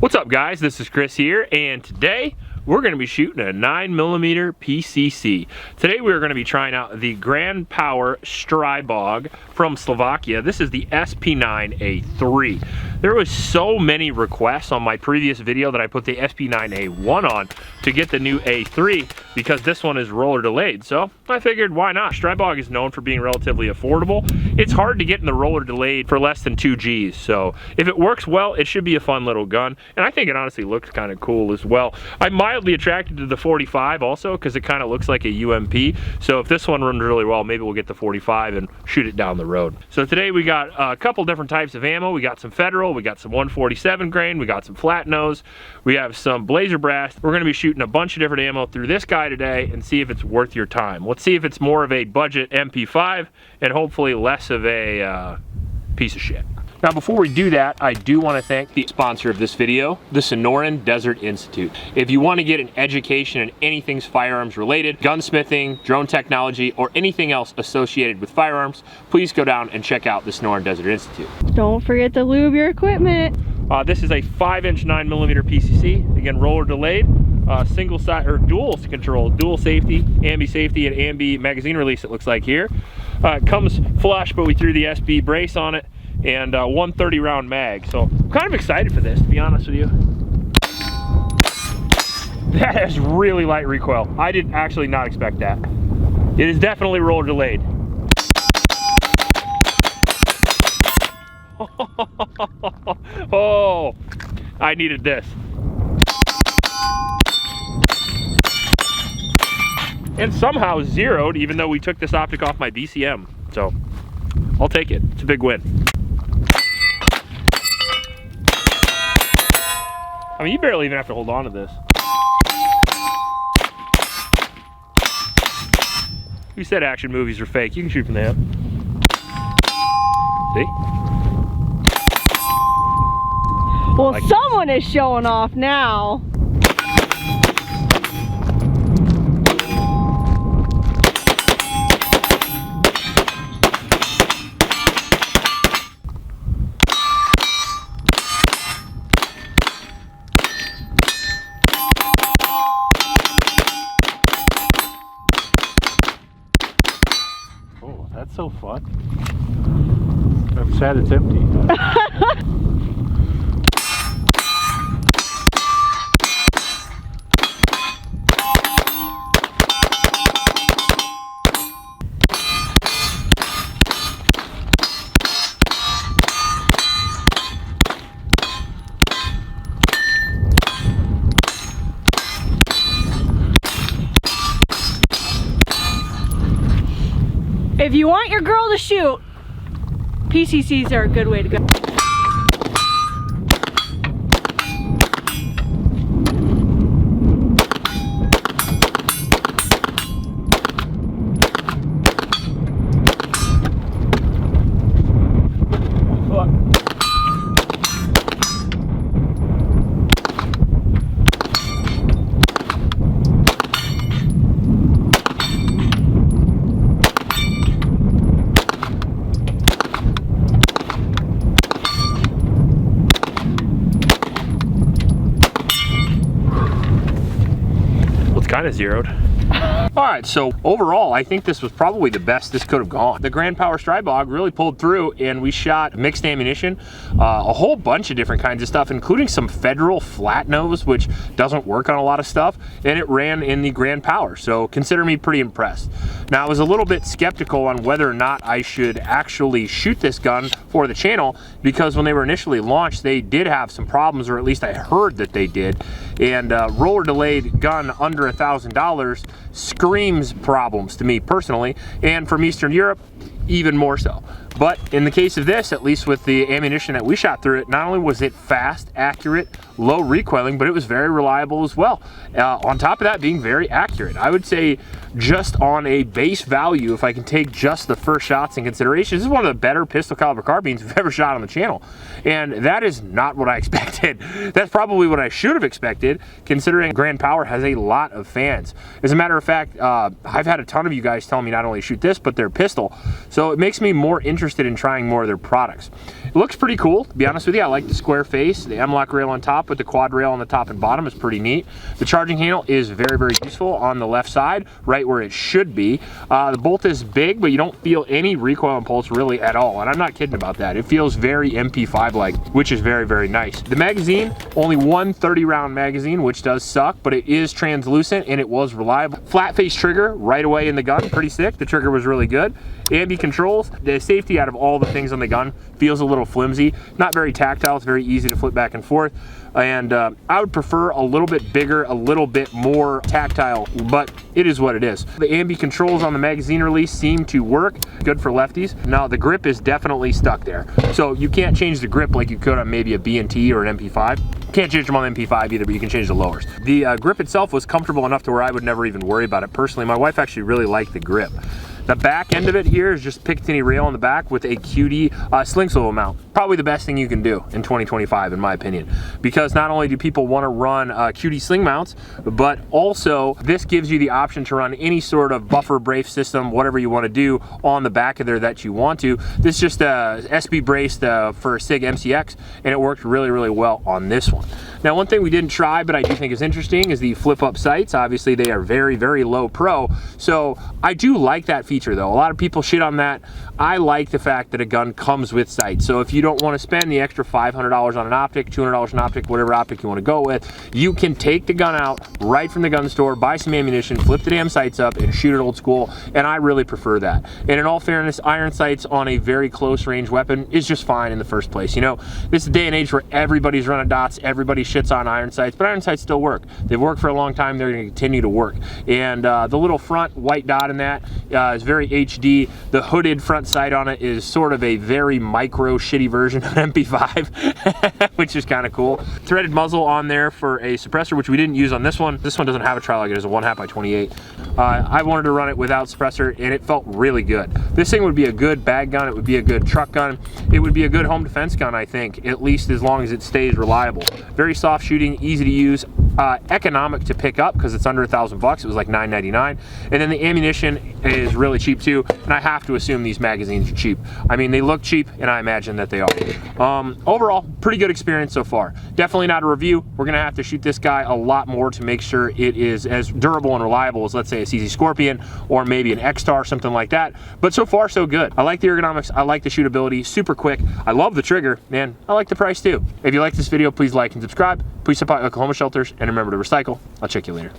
What's up guys, this is Chris here, and today we're going to be shooting a 9mm PCC. Today we're going to be trying out the Grand Power Stribog from Slovakia. This is the SP9A3. There was so many requests on my previous video that I put the SP9A1 on to get the new A3 because this one is roller delayed. So I figured why not? Stribog is known for being relatively affordable. It's hard to get in the roller delayed for less than 2 G's. So if it works well, it should be a fun little gun. And I think it honestly looks kind of cool as well. I'm mildly attracted to the 45 also because it kind of looks like a UMP. So if this one runs really well, maybe we'll get the 45 and shoot it down the road. So today we got a couple different types of ammo. We got some Federal, we got some 147 grain, we got some flat nose, we have some Blazer Brass. We're going to be shooting a bunch of different ammo through this guy today and see if it's worth your time. Let's see if it's more of a budget MP5 and hopefully less of a piece of shit. Now before we do that, I do want to thank the sponsor of this video, the Sonoran Desert Institute. If you want to get an education in anything firearms related, gunsmithing, drone technology, or anything else associated with firearms, please go down and check out the Sonoran Desert Institute. Don't forget to lube your equipment. This is a 5-inch 9mm PCC, again roller delayed, single side or dual control, dual safety, ambi safety, and ambi magazine release. It looks like here. It comes flush, but we threw the SB brace on it. And 130 round mag, so I'm kind of excited for this, to be honest with you. That has really light recoil. I did actually not expect that. It is definitely roller delayed. Oh, I needed this. And somehow zeroed, even though we took this optic off my BCM. So I'll take it. It's a big win. I mean, you barely even have to hold on to this. Who said action movies are fake? You can shoot from the hip. See? Well, like someone is showing off now. That's so fun. I'm sad it's empty. If you want your girl to shoot, PCCs are a good way to go. Kind of zeroed. Alright, so overall, I think this was probably the best this could have gone. The Grand Power Stribog really pulled through, and we shot mixed ammunition, a whole bunch of different kinds of stuff, including some Federal flat nose, which doesn't work on a lot of stuff, and it ran in the Grand Power, so consider me pretty impressed. Now, I was a little bit skeptical on whether or not I should actually shoot this gun for the channel, because when they were initially launched, they did have some problems, or at least I heard that they did, and roller delayed gun under $1,000 screams problems to me personally, and from Eastern Europe, even more so. But in the case of this, at least with the ammunition that we shot through it, not only was it fast, accurate, low recoiling, but it was very reliable as well. On top of that, being very accurate. I would say just on a base value, if I can take just the first shots in consideration, this is one of the better pistol caliber carbines we've ever shot on the channel. And that is not what I expected. That's probably what I should have expected, considering Grand Power has a lot of fans. As a matter of fact, I've had a ton of you guys tell me not only shoot this, but their pistol. So it makes me more interested interested in trying more of their products. It looks pretty cool, to be honest with you. I like the square face, the M-LOK rail on top with the quad rail on the top and bottom is pretty neat. The charging handle is very, very useful on the left side, right where it should be. The bolt is big, but you don't feel any recoil impulse really at all, and I'm not kidding about that. It feels very MP5-like, which is very, very nice. The magazine, only one 30-round magazine, which does suck, but it is translucent and it was reliable. Flat face trigger right away in the gun, pretty sick. The trigger was really good. Ambi controls, the safety out of all the things on the gun feels a little flimsy, not very tactile. It's very easy to flip back and forth. And I would prefer a little bit bigger, a little bit more tactile, but it is what it is. The ambi controls on the magazine release seem to work, good for lefties. Now the grip is definitely stuck there. So you can't change the grip like you could on maybe a B&T or an MP5. Can't change them on the MP5 either, but you can change the lowers. The grip itself was comfortable enough to where I would never even worry about it. Personally, my wife actually really liked the grip. The back end of it here is just Picatinny rail on the back with a QD sling swivel mount. Probably the best thing you can do in 2025, in my opinion, because not only do people want to run QD sling mounts, but also this gives you the option to run any sort of buffer brace system, whatever you want to do on the back of there that you want to. This is just SB braced for SIG MCX, and it worked really, really well on this one. Now, one thing we didn't try, but I do think is interesting, is the flip-up sights. Obviously, they are very, very low pro, so I do like that feature, though. A lot of people shit on that. I like the fact that a gun comes with sights, so if you don't want to spend the extra $500 on an optic, $200 an optic, whatever optic you want to go with, you can take the gun out right from the gun store, buy some ammunition, flip the damn sights up, and shoot it old school, and I really prefer that. And in all fairness, iron sights on a very close range weapon is just fine in the first place. You know, this is a day and age where everybody's running dots, everybody shits on iron sights, but iron sights still work. They've worked for a long time, they're going to continue to work. And the little front white dot in that is very HD. The hooded front sight on it is sort of a very micro shitty version of an MP5, which is kind of cool. Threaded muzzle on there for a suppressor, which we didn't use on this one. This one doesn't have a tri-lug, it is a 1/2x28. I wanted to run it without suppressor, and it felt really good. This thing would be a good bag gun, it would be a good truck gun, it would be a good home defense gun, I think, at least as long as it stays reliable. Very soft shooting, easy to use, economic to pick up because it's under $1,000. It was like $9.99, and then the ammunition is really cheap too. And I have to assume these magazines are cheap. I mean, they look cheap, and I imagine that they are. Overall, pretty good experience so far. Definitely not a review. We're gonna have to shoot this guy a lot more to make sure it is as durable and reliable as, let's say, a CZ Scorpion or maybe an X-Star, something like that. But so far, so good. I like the ergonomics. I like the shootability. Super quick. I love the trigger, man. I like the price too. If you like this video, please like and subscribe. Please support Oklahoma shelters, and remember to recycle. I'll check you later.